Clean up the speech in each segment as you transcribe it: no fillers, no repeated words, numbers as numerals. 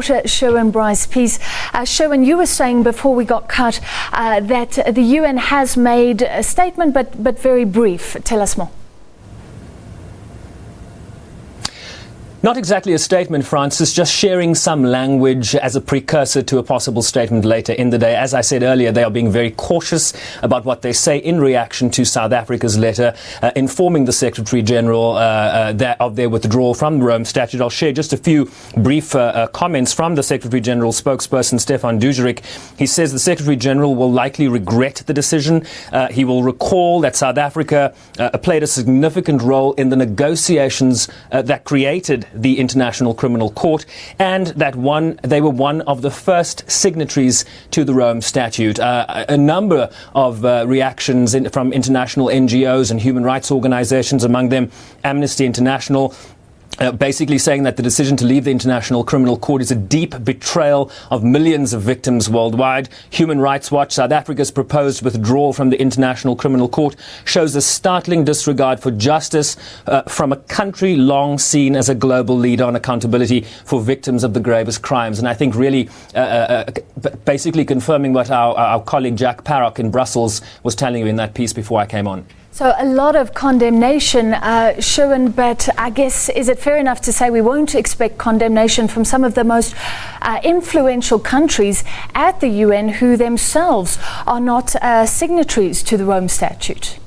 Sherwin Bryce-Pease. Sherwin, you were saying before we got cut that the UN has made a statement, but very brief. Tell us more. Not exactly a statement, Francis, just sharing some language as a precursor to a possible statement later in the day. As I said earlier, they are being very cautious about what they say in reaction to South Africa's letter informing the Secretary-General of their withdrawal from the Rome Statute. I'll share just a few brief comments from the Secretary-General spokesperson, Stefan Dujarric. He says the Secretary-General will likely regret the decision. He will recall that South Africa played a significant role in the negotiations that created the International Criminal Court, and that they were one of the first signatories to the Rome Statute. A number of reactions from international NGOs and human rights organizations, among them Amnesty International, basically saying that the decision to leave the International Criminal Court is a deep betrayal of millions of victims worldwide. Human Rights Watch, South Africa's proposed withdrawal from the International Criminal Court shows a startling disregard for justice from a country long seen as a global leader on accountability for victims of the gravest crimes. And I think really basically confirming what our colleague Jack Parrock in Brussels was telling you in that piece before I came on. So a lot of condemnation, Sherwin, but I guess is it fair enough to say we won't expect condemnation from some of the most influential countries at the UN who themselves are not signatories to the Rome Statute?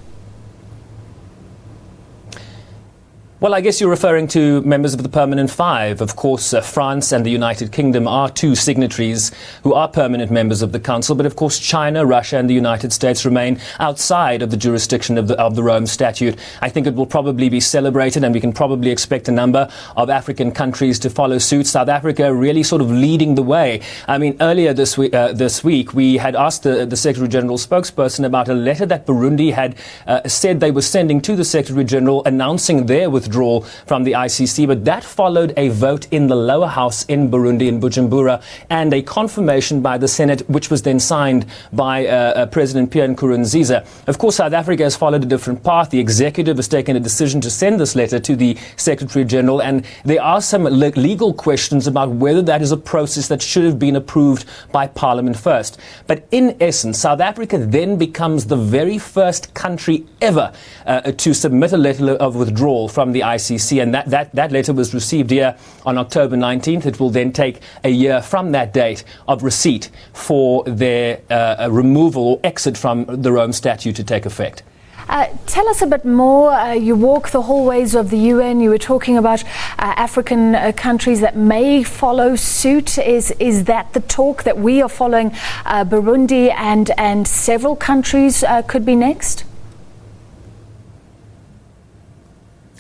Well, I guess you're referring to members of the Permanent Five. Of course, France and the United Kingdom are two signatories who are permanent members of the Council. But of course, China, Russia and the United States remain outside of the jurisdiction of the Rome Statute. I think it will probably be celebrated, and we can probably expect a number of African countries to follow suit. South Africa really sort of leading the way. I mean, earlier this week, we had asked the Secretary-General spokesperson about a letter that Burundi had said they were sending to the Secretary-General announcing their withdrawal from the ICC, but that followed a vote in the lower house in Burundi, in Bujumbura, and a confirmation by the Senate, which was then signed by President Pierre Nkurunziza. Of course, South Africa has followed a different path. The executive has taken a decision to send this letter to the Secretary-General, and there are some legal questions about whether that is a process that should have been approved by Parliament first. But in essence, South Africa then becomes the very first country ever to submit a letter of withdrawal from the ICC, and that letter was received here on October 19th. It will then take a year from that date of receipt for their removal or exit from the Rome Statute to take effect. Tell us a bit more. You walk the hallways of the UN. You were talking about African countries that may follow suit. Is that the talk, that we are following Burundi and several countries could be next?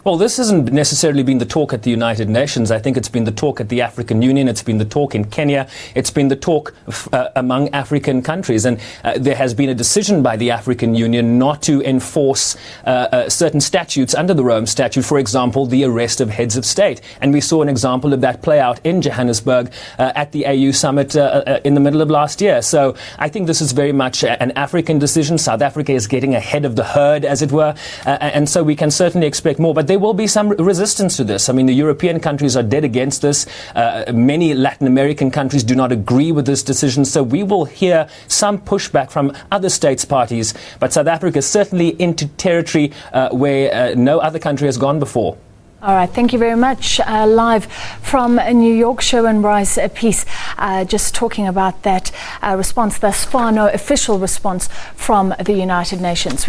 Well, this hasn't necessarily been the talk at the United Nations. I think it's been the talk at the African Union. It's been the talk in Kenya. It's been the talk among African countries. And there has been a decision by the African Union not to enforce certain statutes under the Rome Statute, for example, the arrest of heads of state. And we saw an example of that play out in Johannesburg at the AU summit in the middle of last year. So I think this is very much an African decision. South Africa is getting ahead of the herd, as it were. And so we can certainly expect more. But there will be some resistance to this. I mean, the European countries are dead against this. Many Latin American countries do not agree with this decision. So we will hear some pushback from other states parties. But South Africa is certainly into territory where no other country has gone before. All right, thank you very much. Live from New York, Sherwin Bryce-Pease, just talking about that response thus far, no official response from the United Nations.